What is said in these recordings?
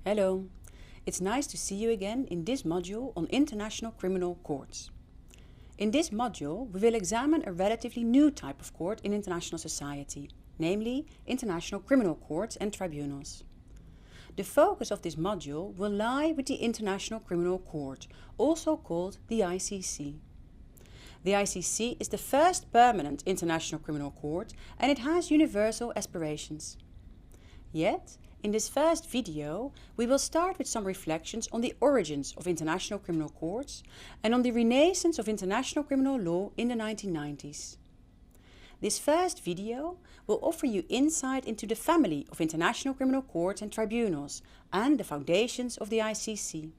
Hello, it's nice to see you again in this module on international criminal courts. In this module, we will examine a relatively new type of court in international society, namely international criminal courts and tribunals. The focus of this module will lie with the International Criminal Court, also called the ICC. The ICC is the first permanent international criminal court and it has universal aspirations. Yet, in this first video, we will start with some reflections on the origins of international criminal courts and on the renaissance of international criminal law in the 1990s. This first video will offer you insight into the family of international criminal courts and tribunals and the foundations of the ICC.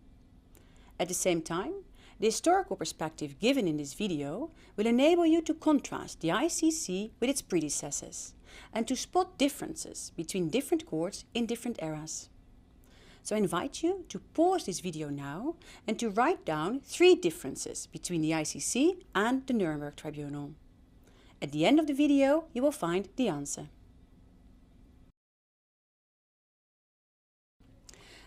At the same time, the historical perspective given in this video will enable you to contrast the ICC with its predecessors and to spot differences between different courts in different eras. So I invite you to pause this video now and to write down 3 differences between the ICC and the Nuremberg Tribunal. At the end of the video, you will find the answer.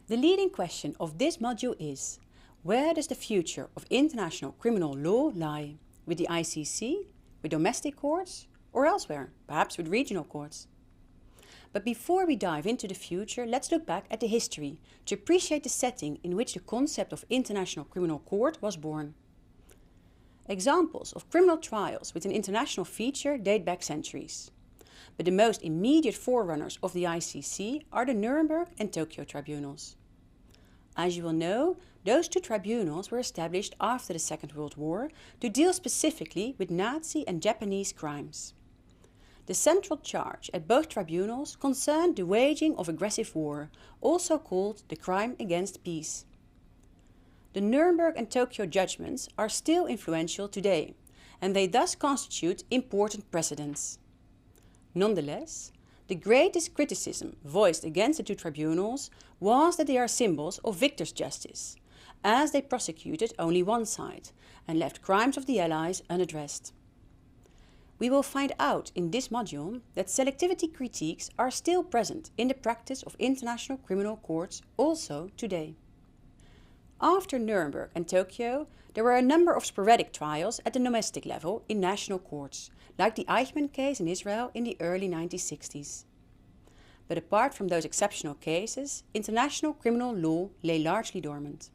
The leading question of this module is: where does the future of international criminal law lie? With the ICC, with domestic courts, or elsewhere, perhaps with regional courts? But before we dive into the future, let's look back at the history to appreciate the setting in which the concept of international criminal court was born. Examples of criminal trials with an international feature date back centuries. But the most immediate forerunners of the ICC are the Nuremberg and Tokyo tribunals. As you will know, those 2 tribunals were established after the Second World War to deal specifically with Nazi and Japanese crimes. The central charge at both tribunals concerned the waging of aggressive war, also called the crime against peace. The Nuremberg and Tokyo judgments are still influential today, and they thus constitute important precedents. Nonetheless, the greatest criticism voiced against the 2 tribunals was that they are symbols of victor's justice, as they prosecuted only one side and left crimes of the Allies unaddressed. We will find out in this module that selectivity critiques are still present in the practice of international criminal courts also today. After Nuremberg and Tokyo, there were a number of sporadic trials at the domestic level in national courts, like the Eichmann case in Israel in the early 1960s. But apart from those exceptional cases, international criminal law lay largely dormant.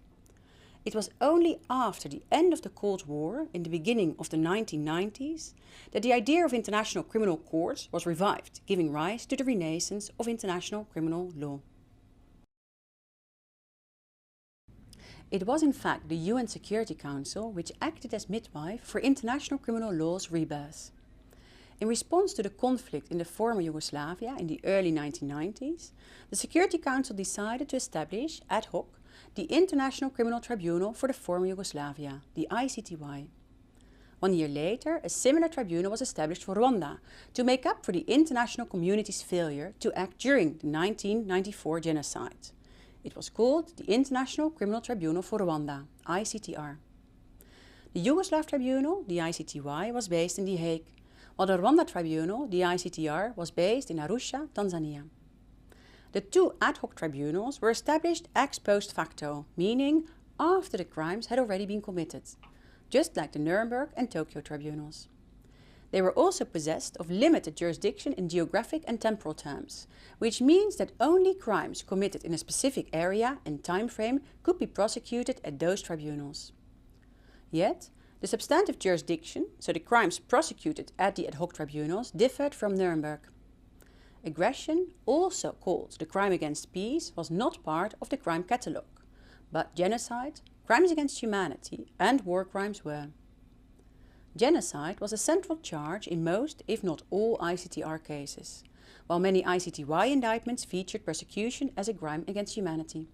It was only after the end of the Cold War, in the beginning of the 1990s, that the idea of international criminal courts was revived, giving rise to the renaissance of international criminal law. It was in fact the UN Security Council which acted as midwife for international criminal law's rebirth. In response to the conflict in the former Yugoslavia in the early 1990s, the Security Council decided to establish, ad hoc, the International Criminal Tribunal for the former Yugoslavia, the ICTY. 1 year later, a similar tribunal was established for Rwanda to make up for the international community's failure to act during the 1994 genocide. It was called the International Criminal Tribunal for Rwanda, ICTR. The Yugoslav Tribunal, the ICTY, was based in The Hague, while the Rwanda Tribunal, the ICTR, was based in Arusha, Tanzania. The 2 ad hoc tribunals were established ex post facto, meaning after the crimes had already been committed, just like the Nuremberg and Tokyo tribunals. They were also possessed of limited jurisdiction in geographic and temporal terms, which means that only crimes committed in a specific area and time frame could be prosecuted at those tribunals. Yet, the substantive jurisdiction, so the crimes prosecuted at the ad hoc tribunals, differed from Nuremberg. Aggression, also called the crime against peace, was not part of the crime catalogue, but genocide, crimes against humanity and war crimes were. Genocide was a central charge in most, if not all, ICTR cases, while many ICTY indictments featured persecution as a crime against humanity.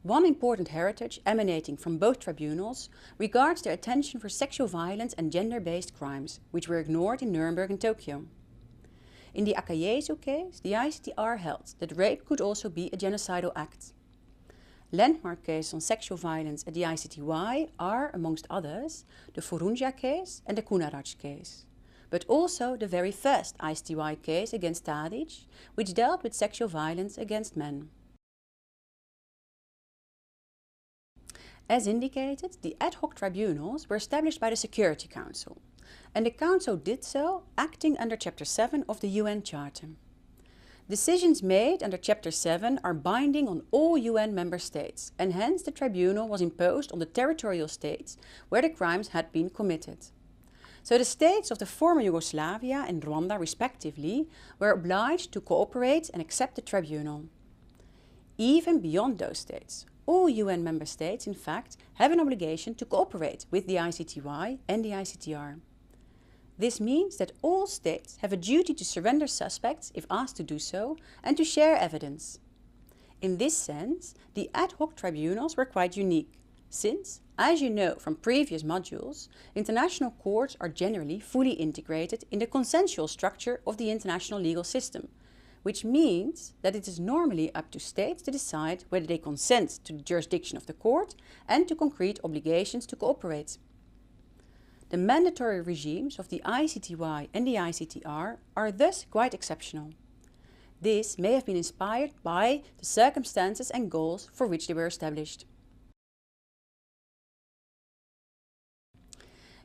One important heritage emanating from both tribunals regards their attention for sexual violence and gender-based crimes, which were ignored in Nuremberg and Tokyo. In the Akayesu case, the ICTR held that rape could also be a genocidal act. Landmark cases on sexual violence at the ICTY are, amongst others, the Forunja case and the Kunaraj case, but also the very first ICTY case against Tadic, which dealt with sexual violence against men. As indicated, the ad hoc tribunals were established by the Security Council, and the Council did so acting under Chapter 7 of the UN Charter. Decisions made under Chapter 7 are binding on all UN member states, and hence the tribunal was imposed on the territorial states where the crimes had been committed. So the states of the former Yugoslavia and Rwanda respectively were obliged to cooperate and accept the tribunal. Even beyond those states, all UN member states in fact have an obligation to cooperate with the ICTY and the ICTR. This means that all states have a duty to surrender suspects if asked to do so and to share evidence. In this sense, the ad hoc tribunals were quite unique, since, as you know from previous modules, international courts are generally fully integrated in the consensual structure of the international legal system, which means that it is normally up to states to decide whether they consent to the jurisdiction of the court and to concrete obligations to cooperate. The mandatory regimes of the ICTY and the ICTR are thus quite exceptional. This may have been inspired by the circumstances and goals for which they were established.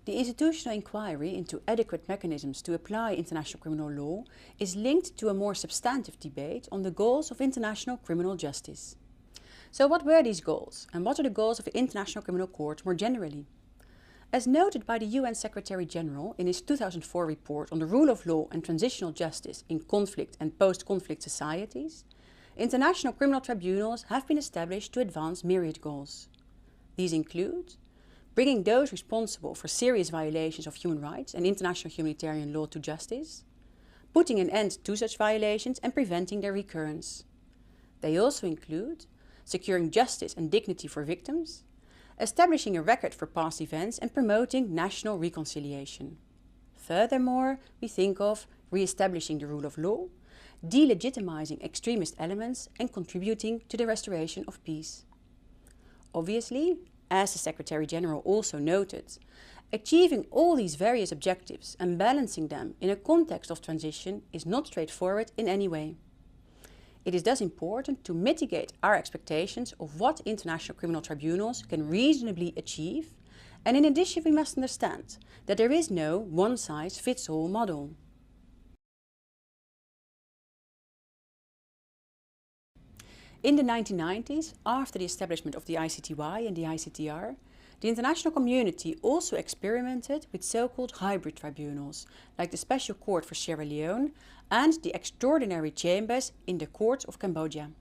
The institutional inquiry into adequate mechanisms to apply international criminal law is linked to a more substantive debate on the goals of international criminal justice. So what were these goals, and what are the goals of the International Criminal Court more generally? As noted by the UN Secretary General in his 2004 report on the rule of law and transitional justice in conflict and post-conflict societies, international criminal tribunals have been established to advance myriad goals. These include bringing those responsible for serious violations of human rights and international humanitarian law to justice, putting an end to such violations and preventing their recurrence. They also include securing justice and dignity for victims, establishing a record for past events and promoting national reconciliation. Furthermore, we think of re-establishing the rule of law, delegitimizing extremist elements and contributing to the restoration of peace. Obviously, as the Secretary General also noted, achieving all these various objectives and balancing them in a context of transition is not straightforward in any way. It is thus important to mitigate our expectations of what international criminal tribunals can reasonably achieve, and in addition we must understand that there is no one-size-fits-all model. In the 1990s, after the establishment of the ICTY and the ICTR, the international community also experimented with so-called hybrid tribunals, like the Special Court for Sierra Leone and the extraordinary chambers in the courts of Cambodia.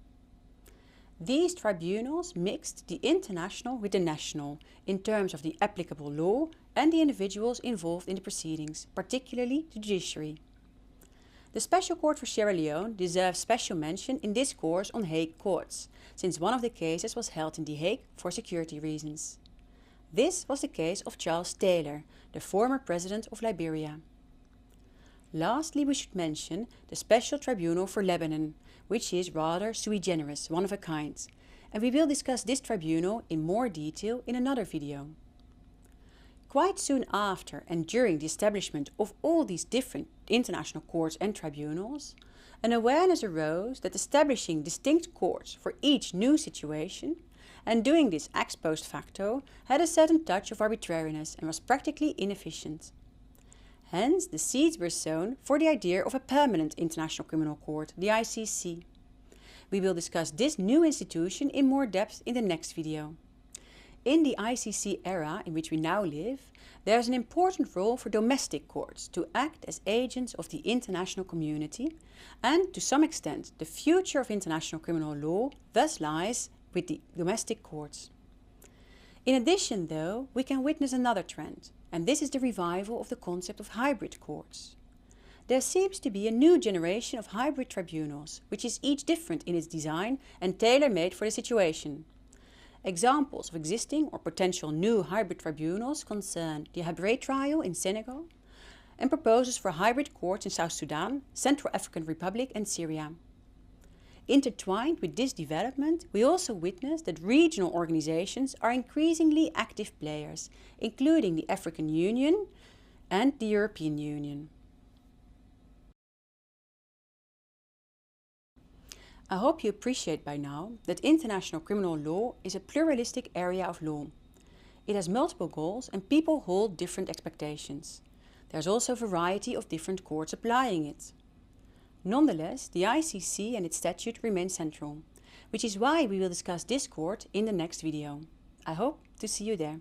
These tribunals mixed the international with the national in terms of the applicable law and the individuals involved in the proceedings, particularly the judiciary. The Special Court for Sierra Leone deserves special mention in this course on Hague courts, since one of the cases was held in The Hague for security reasons. This was the case of Charles Taylor, the former president of Liberia. Lastly, we should mention the Special Tribunal for Lebanon, which is rather sui generis, one of a kind, and we will discuss this tribunal in more detail in another video. Quite soon after and during the establishment of all these different international courts and tribunals, an awareness arose that establishing distinct courts for each new situation and doing this ex post facto had a certain touch of arbitrariness and was practically inefficient. Hence, the seeds were sown for the idea of a permanent international criminal court, the ICC. We will discuss this new institution in more depth in the next video. In the ICC era in which we now live, there is an important role for domestic courts to act as agents of the international community, and to some extent the future of international criminal law thus lies with the domestic courts. In addition, though, we can witness another trend, and this is the revival of the concept of hybrid courts. There seems to be a new generation of hybrid tribunals, which is each different in its design and tailor-made for the situation. Examples of existing or potential new hybrid tribunals concern the Hague trial in Senegal and proposals for hybrid courts in South Sudan, Central African Republic and Syria. Intertwined with this development, we also witness that regional organizations are increasingly active players, including the African Union and the European Union. I hope you appreciate by now that international criminal law is a pluralistic area of law. It has multiple goals and people hold different expectations. There's also a variety of different courts applying it. Nonetheless, the ICC and its statute remain central, which is why we will discuss this court in the next video. I hope to see you there.